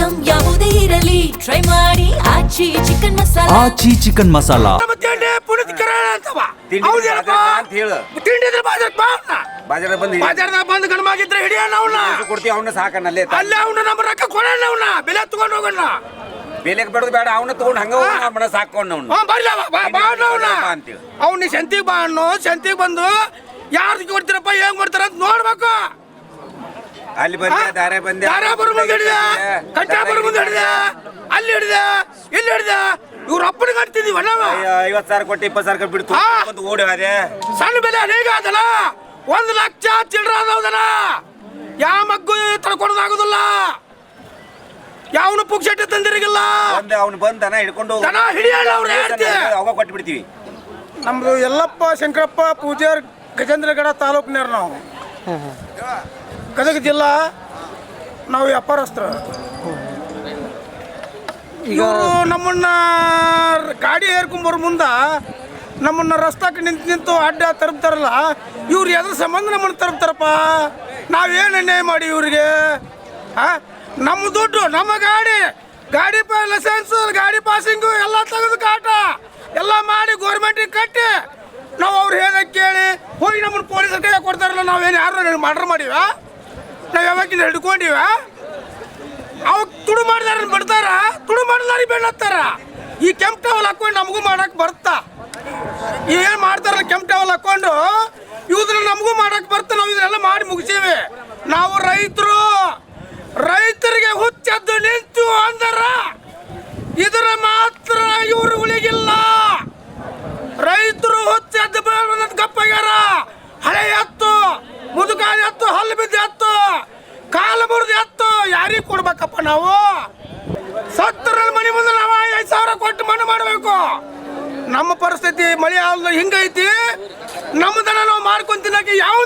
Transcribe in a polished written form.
Item ಯಾವುದೇ ಇರಲಿ try ಮಾಡಿ ಆಚಿ ಚಿಕನ್ ಮಸಾಲಾ. ಆಚಿ ಚಿಕನ್ ಮಸಾಲಾ ಬಾಜಾರದಾಗ ಬಂದು ಗಣಮಾಗಿದ್ರೆ ಹಿಡಿಯೋಣ ಅವನ್ನ ಕೊಡ್ತೀವಿ ಅವನ್ನ ಸಾಕಣ್ಣಲ್ಲೇ ಅಲ್ಲೇ ಅವನ್ನ ನಮ್ಮ ರೊಕ್ಕ ಕೊಡೋಣ ಅವನ್ನ ಬೆಲೆ ತಗೊಂಡು ಹೋಗೋಣ. ಬೆಲೆಗೆ ಬೇಡದು ಬೇಡ ಅವನ್ನ ತಗೊಂಡು ಹಂಗ ಸಾಕೊಂಡು ಅವ್ನ ಸಂತಿಗೆ ಬಾ ಅನ್ನು ಸಂತಿಗೆ ಬಂದು ಯಾರ್ದು ಕೊಡ್ತೀರಪ್ಪ ಹೆಂಗ್ ಕೊಡ್ತಾರ ಅಂತ ನೋಡ್ಬೇಕು. ಅಲ್ಲಿ ಬಂದೆ ದಾರೆ ಬಂದೆ ಕಟ್ಟಾ ಮುಂದೆ ಹಿಡಿದೆ ಅಲ್ಲಿ ಹಿಡಿದೆ ಇಲ್ಲಿ ಹಿಡಿದೆ ಇವ್ರ ಅಪ್ಪನ ಕಟ್ತಿದೀವಿ 50,000 ಕೊಟ್ಟು 20,000 ಬಿಡ್ತು ಓಡಿ ಅದೇ ಸಣ್ಣ ಬೆಲೆ ಹೇಗ ಅದಲ್ಲ 1 ಲಕ್ಷ ಚಿಲ್ಲರ ಅದಲ್ಲ ಯಾವ ಮಗ್ಗು ತಡ್ಕೊಳೋದಾಗುದಿಲ್ಲ. ಯಾವನು ಪುಕ್ಷೆಟ್ಟೆ ತಂದಿರಗಿಲ್ಲ. ಅವ್ನು ಬಂದನ ಹಿಡ್ಕೊಂಡು ಹಿಡಿಯೋಣ ಅವಾಗ ಕೊಟ್ಟು ಬಿಡ್ತೀವಿ. ನಮ್ದು ಯಲ್ಲಪ್ಪ ಶಂಕರಪ್ಪ ಪೂಜಾರ್ ಗಜೇಂದ್ರಗಡ ತಾಲೂಕಿನವ್ರು ನಾವು. ಗದಗ ಜಿಲ್ಲಾ. ನಾವು ವ್ಯಾಪಾರಸ್ಥರು. ಇವರು ನಮ್ಮನ್ನ ಗಾಡಿ ಏರ್ಕೊಂಬರ್ ಮುಂದ ನಮ್ಮನ್ನ ರಸ್ತಾಕ್ಕೆ ನಿಂತು ಅಡ್ಡ ತರ್ತಾರಲ್ಲ ಇವ್ರು ಎದ್ರ ಸಂಬಂಧ ನಮ್ಮನ್ನು ತರ್ತಾರಪ್ಪ. ನಾವೇನು ಅನ್ಯಾಯ ಮಾಡಿ ಇವ್ರಿಗೆ? ನಮ್ಮ ದುಡ್ಡು ನಮ್ಮ ಗಾಡಿ ಲೈಸೆನ್ಸ್ ಗಾಡಿ ಪಾಸಿಂಗು ಎಲ್ಲ ತೆಗೆದು ಕಾಟ ಎಲ್ಲ ಮಾಡಿ ಗೋರ್ಮೆಂಟಿಗೆ ಕಟ್ಟಿ ನಾವು ಅವ್ರು ಹೇಗೆ ಕೇಳಿ ಹೋಗಿ ನಮ್ಮನ್ನು ಪೊಲೀಸರ ಕೈಯಾಗ ಕೊಡ್ತಾರಲ್ಲ. ನಾವೇನು ಯಾರು ಮರ್ಡರ್ ಮಾಡಿವ? ನಾವು ಯಾವಾಗಿಂದ ಹಿಡ್ಕೊಂಡಿವ? ಅವಾಗ ತುಡು ಮಾಡಿದಾರ ಬಿಡ್ತಾರ, ತುಡು ಮಾಡಿದಾರ ಬೆಣ್ಣತ್ತಾರ. ಈ ಕೆಂಪು ಟವಲ್ ಹಾಕೊಂಡು ನಮಗೂ ಮಾಡಕ್ ಬರ್ತಾ ಏನು ಮಾಡ್ತಾರಲ್ಲ ಕೆಂಪು ಟವಲ್ ಹಾಕೊಂಡು ಇವ್ರನ್ನ ನಮಗೂ ಮಾಡಕ್ ಬರ್ತಾ. ನಾವು ಇದನ್ನೆಲ್ಲ ಮಾಡಿ ಮುಗಿಸೀವಿ. ನಾವು ರೈತರಿಗೆ ಹುಚ್ಚದ್ದು ನಿಂತು ಅಂದರ ಇದರ ಮಾತ್ರ ಇವರು ಉಳಿಗಿಲ್ಲ. ರೈತರು ಹುಚ್ಚದ್ದು ಗಪ್ಪಾಗ್ಯಾರ. ಹಳೆ ಎತ್ತು ಮುದುಕಾಲ ಎತ್ತು ಹಲ್ಲು ಬಿದ್ದು ಎತ್ತು ಕಾಲು ಮುರಿದು ಎತ್ತು ಯಾರಿಗೆ ಕೊಡ್ಬೇಕಪ್ಪ? ನಾವು ಸತ್ತರಲ್ಲಿ ಮನೆ ಮುಂದೆ ನಾವು 5,000 ಕೊಟ್ಟು ಮಣ್ಣು ಮಾಡಬೇಕು. ನಮ್ಮ ಪರಿಸ್ಥಿತಿ ಮಳೆ ಹಿಂಗೈತಿ. ನಮ್ಮದನ್ನ ನಾವು ಮಾಡ್ಕೊಂಡ್ ತಿನ್ನಕ್ಕೆ ಯಾವ